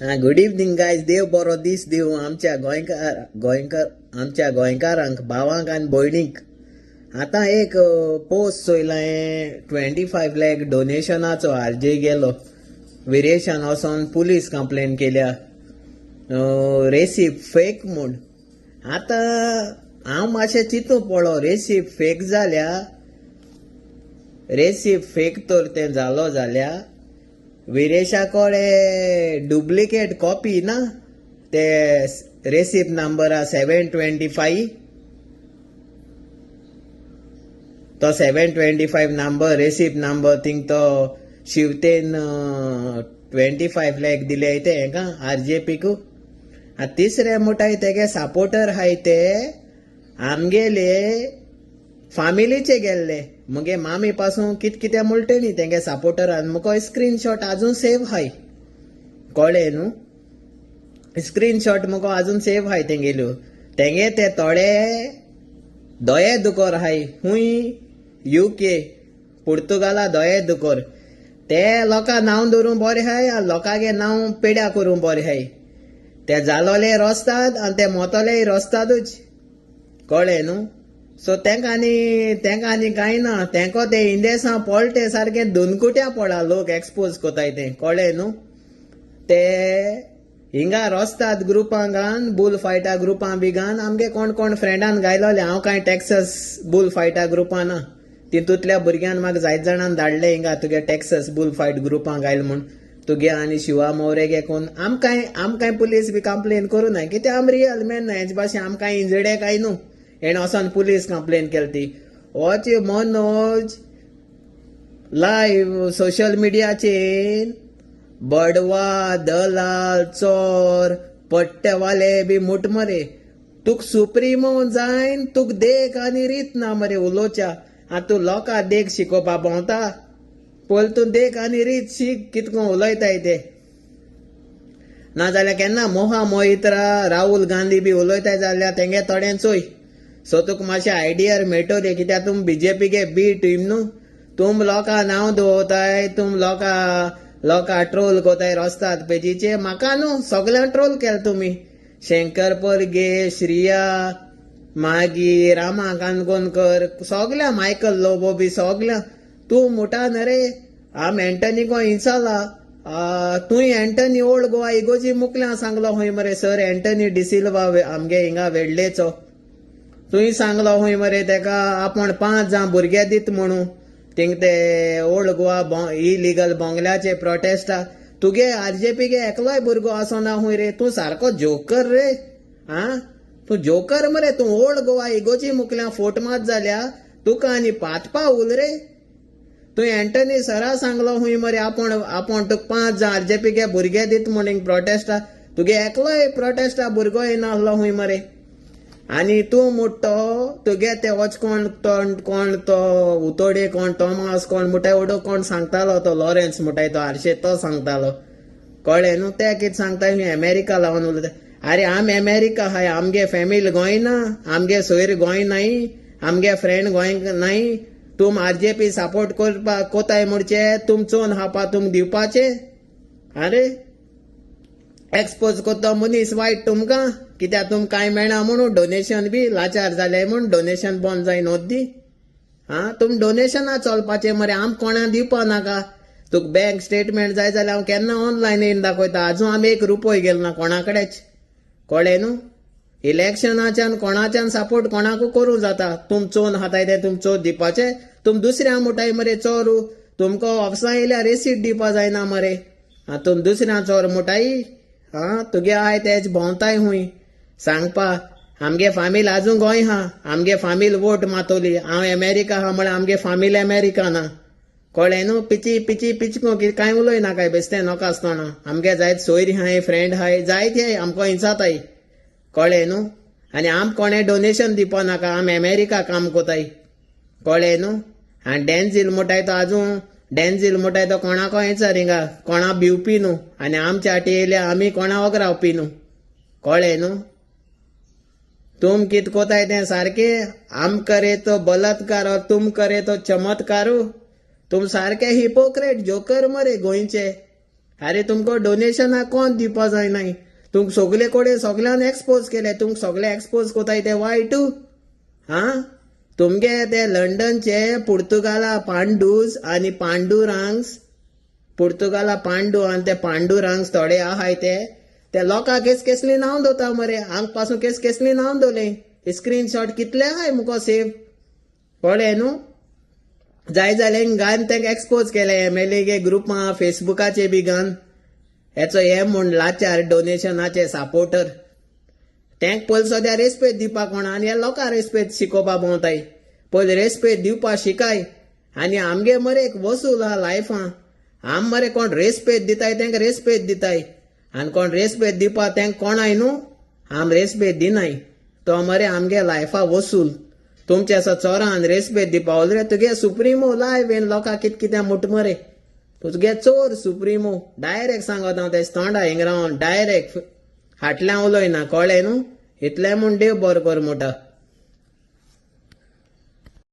Good evening guys. देव बरो दीस दिव आमच्या आमच्या गोंयकारांक, भावांक आनी भयणीक. आतां एक पोस्ट चोयलां 25 लाख डोनेशनाचो आरजे गेलो. विरेशान वचोन पुलीस कंप्लेन केल्या रेसिप फेक म्हूण. आतां हांव मातशें चिंतूं पडलो, रेसिप फेक जाल्या, रेसिप फेक तर तें जालो जाल्यार विरेशा कोडे डुप्लिकेट कॉपी ना ते रेसिप नंबर 725. तो 725 नंबर रेसिप नंबर थिंग तो शिवतेन 25 लाख दिले ते हेका आरजेपीक. तिसरे मुठाय तेगे सपोर्टर हाय ते आमगेले फॅमिलीचे गेल्ले. मुगे मामी पासून कितें म्हणटे न्ही तेंगे सपोर्टरान. मुको स्क्रीनशॉट अजून सेव हाय, कळ्ळें न्हू. स्क्रीनशॉट मुको अजून सेव हाय तेंगेल्यो. तेंगे ते थोडे दोये दुकोर हाय हुंय UK पुर्तुगाला दोये दुकोर. ते लोकां नांव धरून बरें हाय आनी लोकांगे नांव पेड्या करून बरें हाय. ते जालोले रोसतात आनी ते मोतोलेय रोसतातूच, कळ्ळें न्हू. सो तेंका आनी कांय ना. तेंको ते इंदेसा पळटे सारखे दोनकुट्या पडा लोक एक्सपोज कोताय ते, कळ्ळें न्हू. ते हिंगा रोसतात ग्रुपां घान, बुल फायटा ग्रुपां बी घान. आमगे कोण कोण फ्रेंडान गायलोले. हांव कांय टेक्सास बुल फायटा ग्रुपां ना. तितूंतल्या भुरग्यान म्हाका जायत जाणांन धाडले हिंगा तुगे टेक्सास बुल फायट ग्रुपां गायल म्हूण. तुगे आनी शिवा मोवरेगे कोण. आमकांय पुलीस बी कंप्लेन करूं ना, कित्याक आम रियल मॅन ना. हेचे भाशेन आमकांय इंजडे काय न्हू. हेणें वचोन पुलीस कंप्लेन केली ती. वॉच मनोज लाईव्ह सोशल मीडियाचेर बडवा दलाल चोर पट्टेवाले बी मुठ मरे. तुक सुप्रिमो जायन तुक देख आनी रीत ना मरे उलोवच्या. तूं लोकां देख शिकोवपा भोंवता. पयलीं तूं देख आनी रीत शीक कितको उलयताय ते. नाजाल्यार केन्ना मोहित्रा राहुल गांधी बी उलयताय जाल्यार तेंगे थोडें चोय. सो तुका मातशें आयडियार मेळटलें. कित्याक तुम BJP गे बी टीम न्हू. तुम लोकां नांव दवरताय, तुम लोकां ट्रोल कोताय रस्तात पेजीचे. म्हाका न्हू सगळ्यांक ट्रोल केला तुमी. शंकर परगे, श्रिया, मागीर रामा काणकोणकर, सगळ्या मायकल लोबो बी सगळ्या. तूं मुठा न रे. आम एंटनी को इंचाला. तुंय एंटनी ओल्ड गोवा इगोजी मुकल्या सांगलो हूंय मरे सर एंटनी डिसिल्वा आमगे हिंगा वेडलेचो. तुंय सांगलो हूंय मरे तेका आपण 5 जां भुरगे दित म्हणून. थिंग ते ओल्ड गोवा इलिगल बोंगल्याचे प्रोटेस्टा. तुगे RJP गे एकलोय भुरगो आसोना हूंय रे. तूं सारको जोकर रे. तूं जोकर मरे. तूं ओल्ड गोवा इगोजी मुकल्या फोट मात जाल्या तुका आनी पातपा उल रे. तूं एंटनी सरा सांगलो हूंय मरे आपण तुका 5 जां RJP गे भुरगे दित म्हणून प्रोटेस्टा. तुगे एकलोय प्रोटेस्टा भुरगो येना आहलो हूंय मरे. आनी तूं मुट्टो तुगे ते वच कोण तो उतोडे कोण टॉमास कोण मुठाय उडो कोण सांगतालो तो लॉरेन्स मुठाय तो आरशे तो सांगतालो, कळ्ळें न्हू. ते कितें सांगता अमेरिका लावन उलयता. अरे आम अमेरिका हाय. आमगे फॅमिली गोंय ना. आमगे सोयर गोंय नाई. आमगे फ्रेंड गोंय नाई. तुम RJP सपोर्ट करपा कोताय म्हणचे तुम चोन हापा तुम दिवपाचे. अरे एक्सपोज कोत्तो मनीस वायट तुमकां. कित्याक तुमकां कांय मेळना म्हणून डोनेशन बी लाचार जाले म्हणून डोनेशन बंद जायन वद्दी. तुम डोनेशना चलपाचे मरे. आम कोणा दिवपा नाका. तुका बँक स्टेटमेंट जाय जाल्यार हांव केन्ना ऑनलायन येवन दाखयता. आजून आमी 1 रुपय गेलो ना कोणा कडेच, कळ्ळें न्हू. इलेक्शनाच्यान कोणाच्यान सपोर्ट कोणाकू करूं जाता. तुम चोन हाताय ते तुम चोर दिवपाचे. तुम दुसऱ्या मुठाय मरे चोरू. तुमको ऑफिसां येयल्यार रेसीट दिवपा जायना मरे. तुम दुसऱ्या चोर मुठाई. तुगे आहाय तेच भोंवताय हूंय सांगपा. आमगे फामील आजून गोंय हा. आमगे फामील वोट मातोली. हांव अमेरिका हा म्हळ्यार आमगे फामील अमेरिका ना, कळ्ळें न्हू. पिचको कांय उलय नाकाय बेस्तें नोका आसतना. आमगे जायत सोयरी हाय, फ्रेंड हाय, जायत हाय आमको इंचाताय, कळ्ळें न्हू. आनी आम कोणें डोनेशन दिवपा नाका. आम अमेरिका काम कोताय, कळ्ळें न्हू. आनी डेन्झील मुठाय तो आजून डेन्झील मुठाय तो कोणाको येचार हिंगा कोणा भिवपी न्हू. आनी आमच्या आटी येयल्या आमी कोणा वगरावपी न्हू, कळ्ळें न्हू. तुम कित कोताय तें सारकें. आम करे तो बलात्कार और तुम करे तो चमत्कारू. तुम सारके हिपोक्रेट जोकर मरे गोंयचे. अरे तुमको डोनेशन कोण दिवपा जायनाय तुमक सगळे कोडे सगळ्यान एक्सपोज केले तुमक सगळे एक्सपोज कोताय ते वायट हा तुमगे ते लंडनचे पुर्तुगाला पांडूस आणि पांडुरांग्स पुर्तुगाला पांडू आणि ते पांडुरांग्स थोडे आहाय ते लोकांक कसली नाव दोता मरे हांग पासून कसली नाव दोले स्क्रीनशॉट कितले आहाय मुको सेव पळय न्हू जाय जाल्यार घान तांकां एक्सपोज केले एमएलए ग्रुपा फेसबुकाचे बी घान हेचो हे म्हूण लाचार डोनेशनाचे सपोर्टर तांक पयलीं सद्या रेस्पेद दिवपाक म्हणा आनी हे लोकांक रेस्पेद शिकोवपा भोंवताय पयलीं रेस्पेद दिवपा शिकाय आनी आमगे मरे एक वसूल आहा लायफां आम मरे कोण रेस्पेद दिताय तांकां रेस्पेद दिताय आनी कोण रेस्पेद दिवपा तांकां कोणाय न्हू आम रेस्पेद दिनाय तो मरे आमगे लायफा वसूल तुमचे असो चोरान रेस्पेद दिवपा उलरे तुगे सुप्रिमो लायव येन लोकांक कितें मुट मरे तुगे चोर सुप्रिमो डायरेक्ट सांगत हांव तेच तोंडा हिंग रावन डायरेक्ट फाटल्यान उलयना कळ्ळें न्हू इतलें म्हूण देव बरो कर मोठा